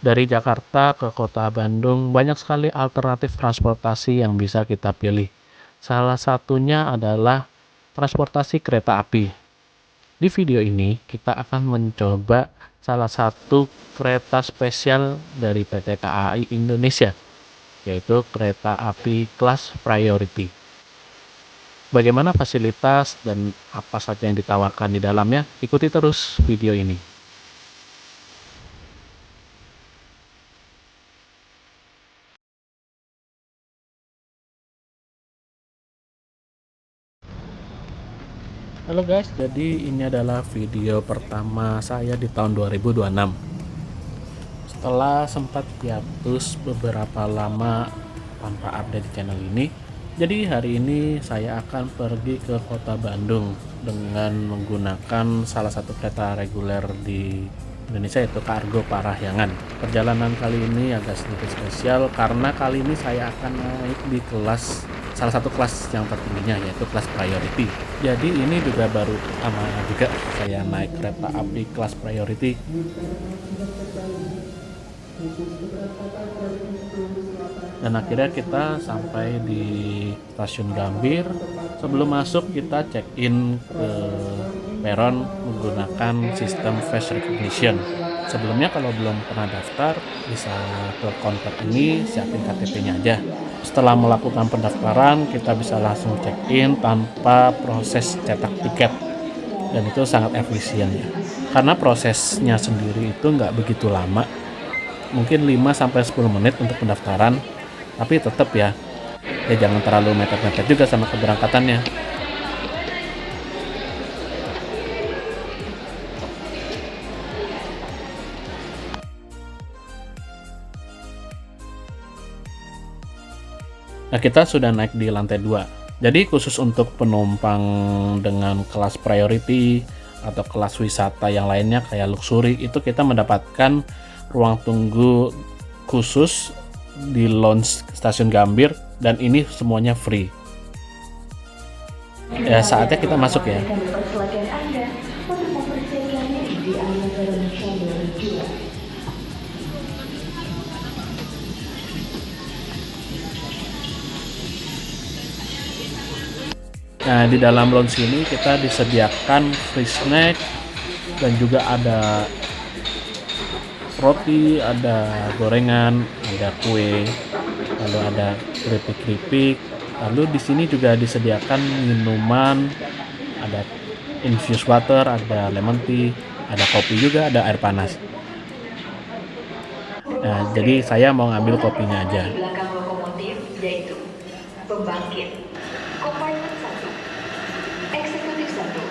Dari Jakarta ke kota Bandung, banyak sekali alternatif transportasi yang bisa kita pilih. Salah satunya adalah transportasi kereta api. Di video ini, kita akan mencoba salah satu kereta spesial dari PT KAI Indonesia, yaitu kereta api kelas Priority. Bagaimana fasilitas dan apa saja yang ditawarkan di dalamnya? Ikuti terus video ini. Halo guys, jadi ini adalah video pertama saya di tahun 2026. Setelah sempat hiatus beberapa lama tanpa update di channel ini, jadi hari ini saya akan pergi ke kota Bandung dengan menggunakan salah satu kereta reguler di Indonesia, yaitu Argo Parahyangan. Perjalanan kali ini agak sedikit spesial karena kali ini saya akan naik di salah satu kelas yang tertingginya, yaitu kelas Priority. Jadi ini juga baru pertama juga saya naik kereta api kelas Priority. Dan akhirnya kita sampai di stasiun Gambir. Sebelum masuk kita check in ke peron menggunakan sistem face recognition. Sebelumnya kalau belum pernah daftar, bisa ke counter ini, siapin KTP-nya aja. Setelah melakukan pendaftaran, kita bisa langsung check in tanpa proses cetak tiket. Dan itu sangat efisien ya. Karena prosesnya sendiri itu nggak begitu lama. Mungkin 5-10 menit untuk pendaftaran, tapi tetap ya jangan terlalu mepet-mepet juga sama keberangkatannya. Nah, kita sudah naik di lantai 2. Jadi khusus untuk penumpang dengan kelas priority atau kelas wisata yang lainnya kayak luxury, itu kita mendapatkan ruang tunggu khusus di lounge stasiun Gambir, dan ini semuanya free. Ya, saatnya kita masuk ya. Nah, di dalam lounge ini kita disediakan free snack dan juga ada roti, ada gorengan, ada kue, lalu ada keripik-keripik. Lalu di sini juga disediakan minuman, ada infused water, ada lemon tea, ada kopi juga, ada air panas. Nah, jadi saya mau ngambil kopinya aja. Di belakang lokomotif yaitu pembangkit, kompartemen 1, eksekutif 1,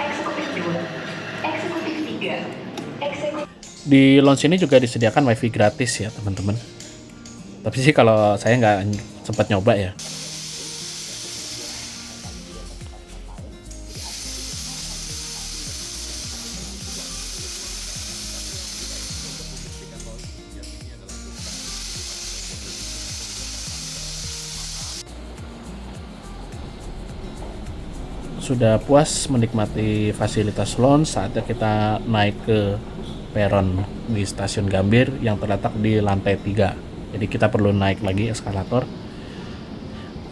eksekutif 2, eksekutif 3, eksekutif. Di lounge ini juga disediakan wifi gratis ya teman-teman. Tapi sih kalau saya nggak sempat nyoba ya. Sudah puas menikmati fasilitas lounge, saatnya kita naik ke peron di stasiun Gambir yang terletak di lantai 3. Jadi kita perlu naik lagi eskalator.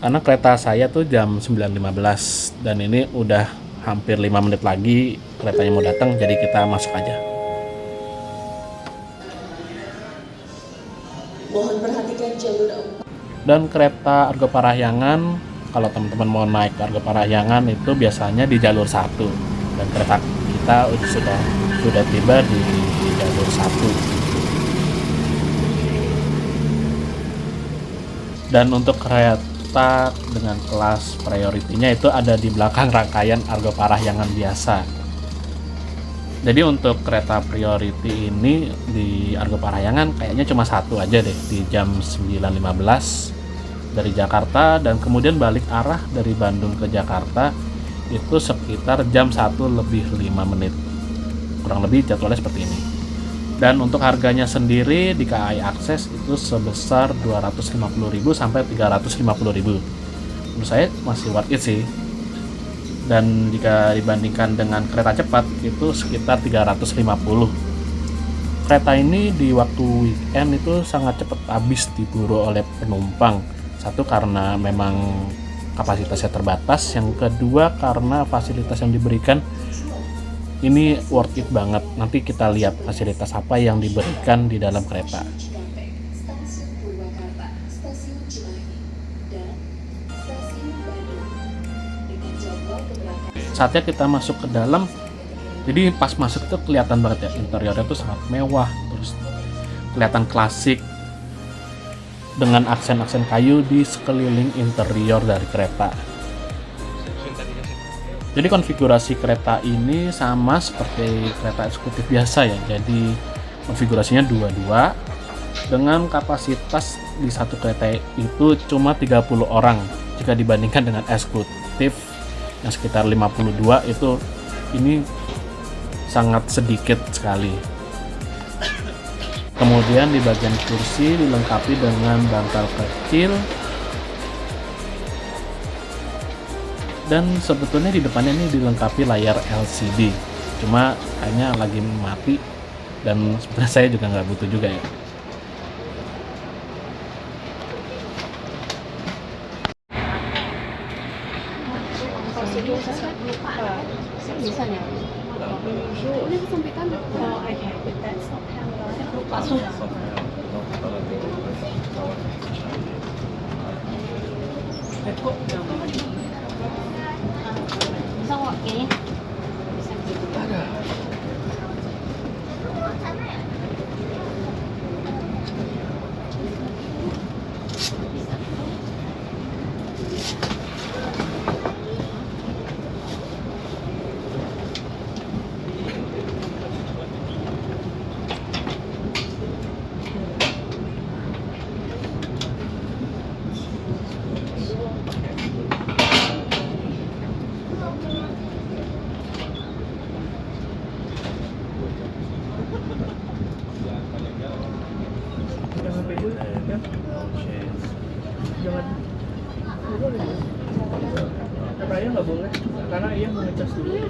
Karena kereta saya tuh jam 9.15 dan ini udah hampir 5 menit lagi keretanya mau datang, jadi kita masuk aja. Mohon perhatikan jalur 4. Dan kereta Argo Parahyangan, kalau teman-teman mau naik ke Argo Parahyangan itu biasanya di jalur 1, dan kereta kita sudah tiba di jalur 1. Dan untuk kereta dengan kelas priority-nya itu ada di belakang rangkaian Argo Parahyangan biasa. Jadi untuk kereta priority ini di Argo Parahyangan kayaknya cuma satu aja deh, di jam 9.15 dari Jakarta, dan kemudian balik arah dari Bandung ke Jakarta itu sekitar jam 1 lebih 5 menit. Kurang lebih jadwalnya seperti ini. Dan untuk harganya sendiri di KAI Akses itu sebesar 250.000 sampai 350.000. Menurut saya masih worth it sih. Dan jika dibandingkan dengan kereta cepat itu sekitar 350. kereta ini di waktu weekend itu sangat cepat habis diburu oleh penumpang. Satu karena memang kapasitasnya terbatas, yang kedua karena fasilitas yang diberikan ini worth it banget. Nanti kita lihat fasilitas apa yang diberikan di dalam kereta. Stasiun Purwakarta, Stasiun Cimahi, dan Stasiun Bandung. Dengan jadwal keberangkatan Saatnya kita masuk ke dalam. Jadi pas masuk tuh kelihatan banget ya, interiornya tuh sangat mewah, terus kelihatan klasik dengan aksen-aksen kayu di sekeliling interior dari kereta. Jadi konfigurasi kereta ini sama seperti kereta eksekutif biasa ya. Jadi konfigurasinya 2-2 dengan kapasitas di satu kereta itu cuma 30 orang jika dibandingkan dengan eksekutif yang sekitar 52 itu ini sangat sedikit sekali. Kemudian di bagian kursi dilengkapi dengan bantal kecil, dan sebetulnya di depannya ini dilengkapi layar LCD, cuma kayaknya lagi mati dan sebenarnya saya juga nggak butuh juga ya. Jangan boleh. Raya nggak boleh karena ia mau ngecas dulu.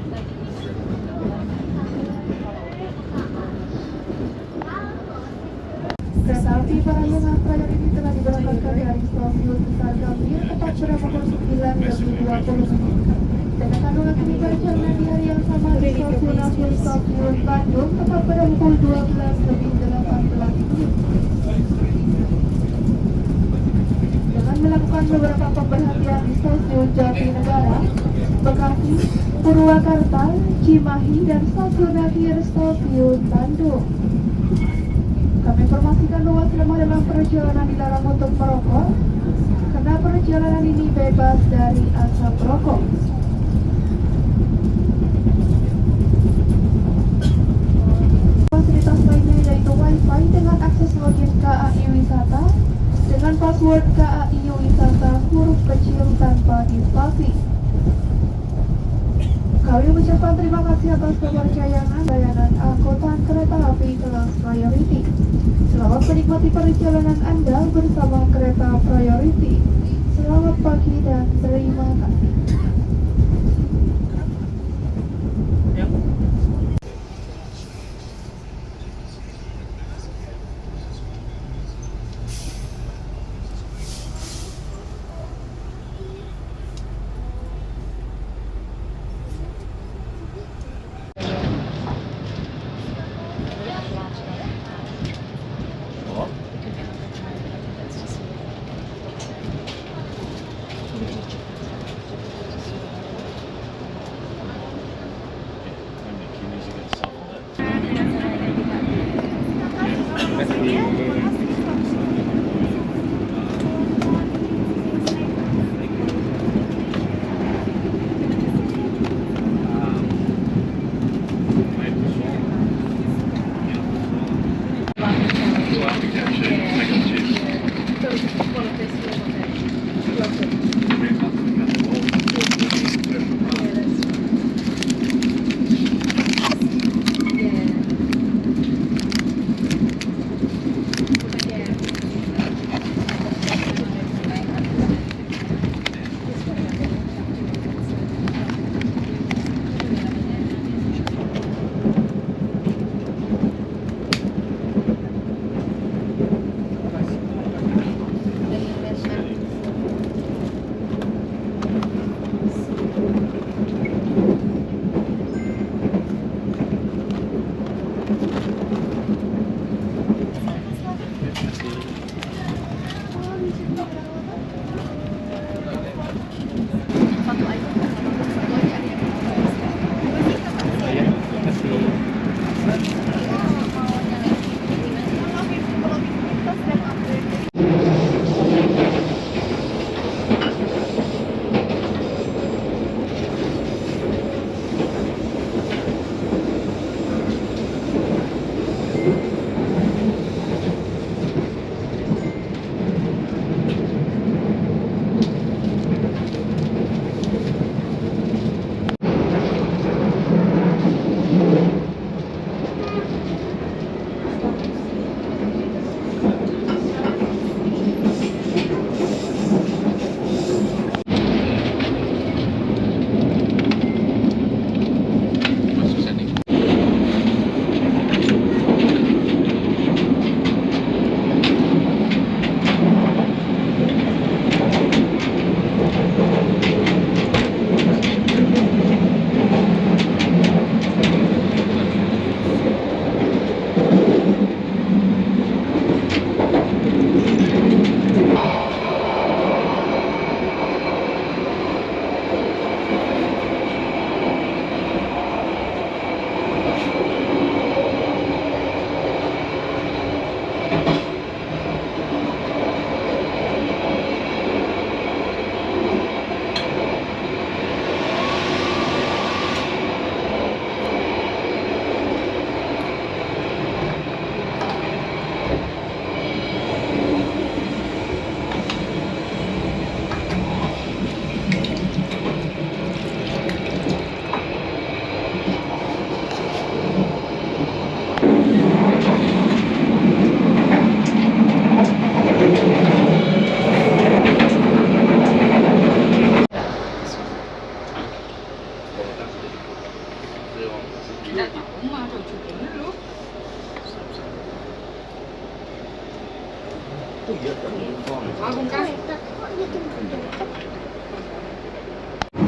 Kereta api Parahyangan Prayer ini telah diberangkatkan dari stasiun Besar Gambir tepat pada pukul 9:20 dan akan melakukan perjalanan di hari yang sama di stasiun akhir stasiun Bandung tepat pada pukul 12:18. Dengan melakukan beberapa pemberhentian di stasiun Jatinegara, Bekasi, Purwakarta, Cimahi, dan stasiun akhir stasiun Bandung. Kami informasikan bahwa selama dalam perjalanan dilarang untuk merokok, karena perjalanan ini bebas dari asap rokok. Fasilitas lainnya yaitu Wi-Fi dengan akses login KAI Wisata dengan password KAI Wisata huruf kecil tanpa dispasi. Kami mengucapkan terima kasih atas kepercayaan layanan angkutan kereta api kelas Priority. Selamat menikmati perjalanan Anda bersama kereta Priority. Selamat pagi dan terima kasih.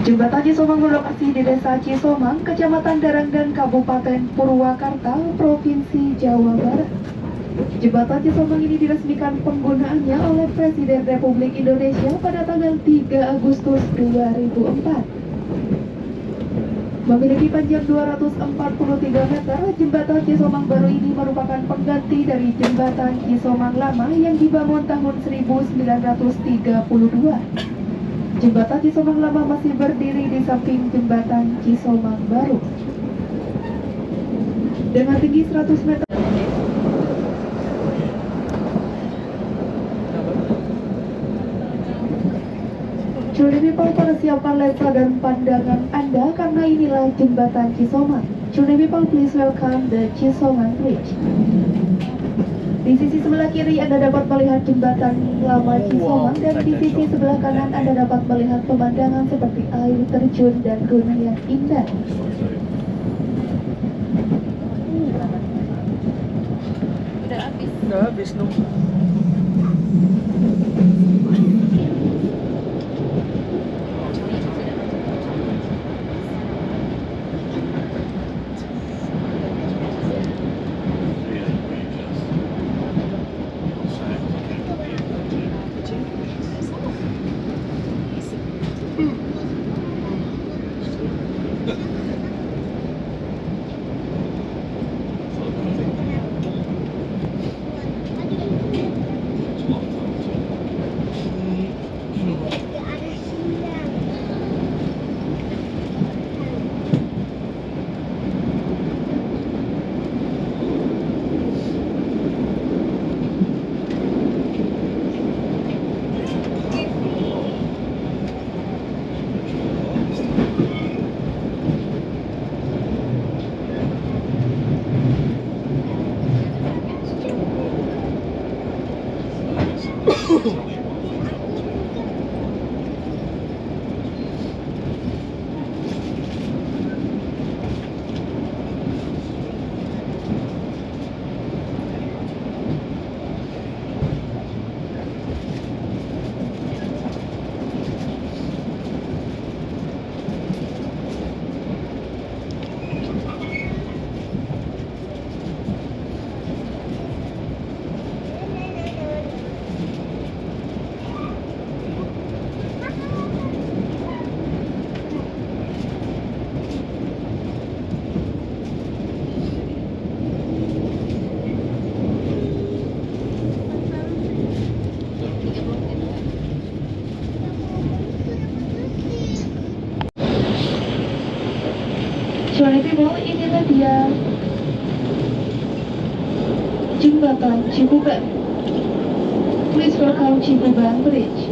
Jembatan Cisomang berlokasi di Desa Cisomang, Kecamatan Darang dan Kabupaten Purwakarta, Provinsi Jawa Barat. Jembatan Cisomang ini diresmikan penggunaannya oleh Presiden Republik Indonesia pada tanggal 3 Agustus 2004. Memiliki panjang 243 meter, jembatan Cisomang baru ini merupakan pengganti dari jembatan Cisomang lama yang dibangun tahun 1932. Jembatan Cisomang lama masih berdiri di samping jembatan Cisomang baru. Dengan tinggi 100 meter. Truly people, persiapkan lensa dan pandangan Anda karena inilah jembatan Cisomang. Truly people, please welcome the Cisomang Bridge. Di sisi sebelah kiri Anda dapat melihat jembatan lama Cisomang dan di sisi sebelah kanan Anda dapat melihat pemandangan seperti air terjun dan gunung yang indah. Udah habis dong. via Jembatan Cipuban. Please welcome Cipuban Bridge.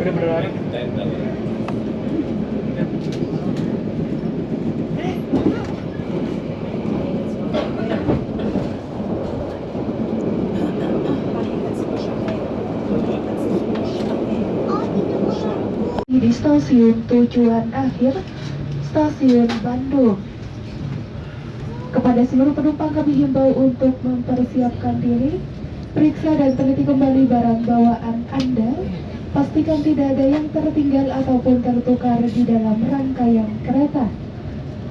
Udah berlari. Di stasiun tujuan akhir, Stasiun Bandung. Kepada seluruh penumpang kami himbau untuk mempersiapkan diri, periksa dan teliti kembali barang bawaan Anda. Pastikan tidak ada yang tertinggal ataupun tertukar di dalam rangkaian kereta.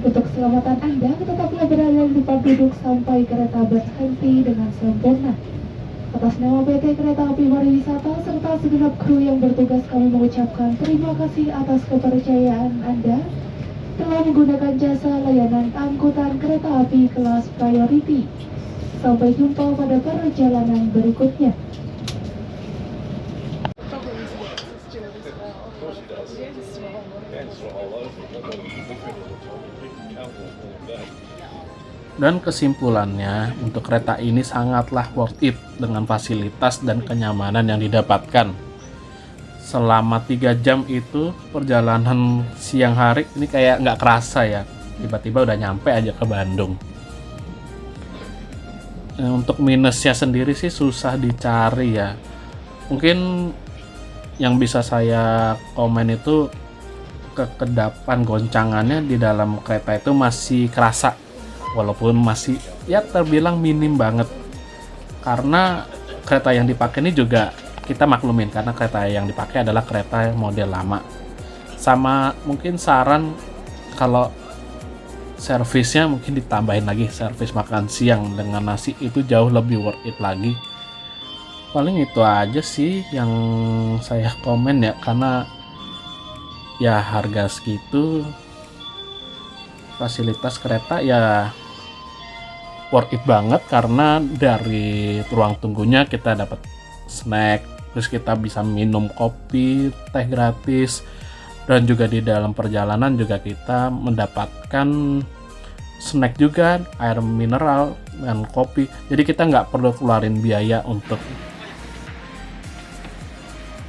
Untuk keselamatan Anda, tetaplah berada di tempat duduk sampai kereta berhenti dengan sempurna. Atas nama PT Kereta Api Pariwisata serta segenap kru yang bertugas, kami mengucapkan terima kasih atas kepercayaan Anda telah menggunakan jasa layanan angkutan kereta api kelas priority. Sampai jumpa pada perjalanan berikutnya. Dan kesimpulannya, untuk kereta ini sangatlah worth it dengan fasilitas dan kenyamanan yang didapatkan. Selama 3 jam itu perjalanan siang hari ini kayak nggak kerasa ya, tiba-tiba udah nyampe aja ke Bandung. Untuk minusnya sendiri sih susah dicari ya. Mungkin yang bisa saya komen itu kekedapan goncangannya di dalam kereta itu masih kerasa, walaupun masih ya terbilang minim banget, karena kereta yang dipakai ini juga kita maklumin karena kereta yang dipakai adalah kereta model lama. Sama mungkin saran kalau servisnya mungkin ditambahin lagi servis makan siang dengan nasi, itu jauh lebih worth it lagi. Paling itu aja sih yang saya komen ya, karena ya harga segitu fasilitas kereta ya worth it banget, karena dari ruang tunggunya kita dapat snack, terus kita bisa minum kopi, teh gratis, dan juga di dalam perjalanan juga kita mendapatkan snack juga, air mineral dan kopi. Jadi kita nggak perlu keluarin biaya untuk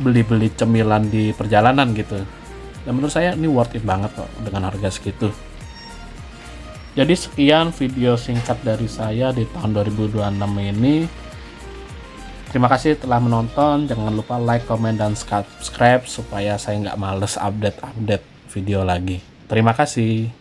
beli-beli cemilan di perjalanan gitu. Dan menurut saya ini worth it banget kok dengan harga segitu. Jadi sekian video singkat dari saya di tahun 2026 ini. Terima kasih telah menonton. Jangan lupa like, comment, dan subscribe supaya saya nggak males update video lagi. Terima kasih.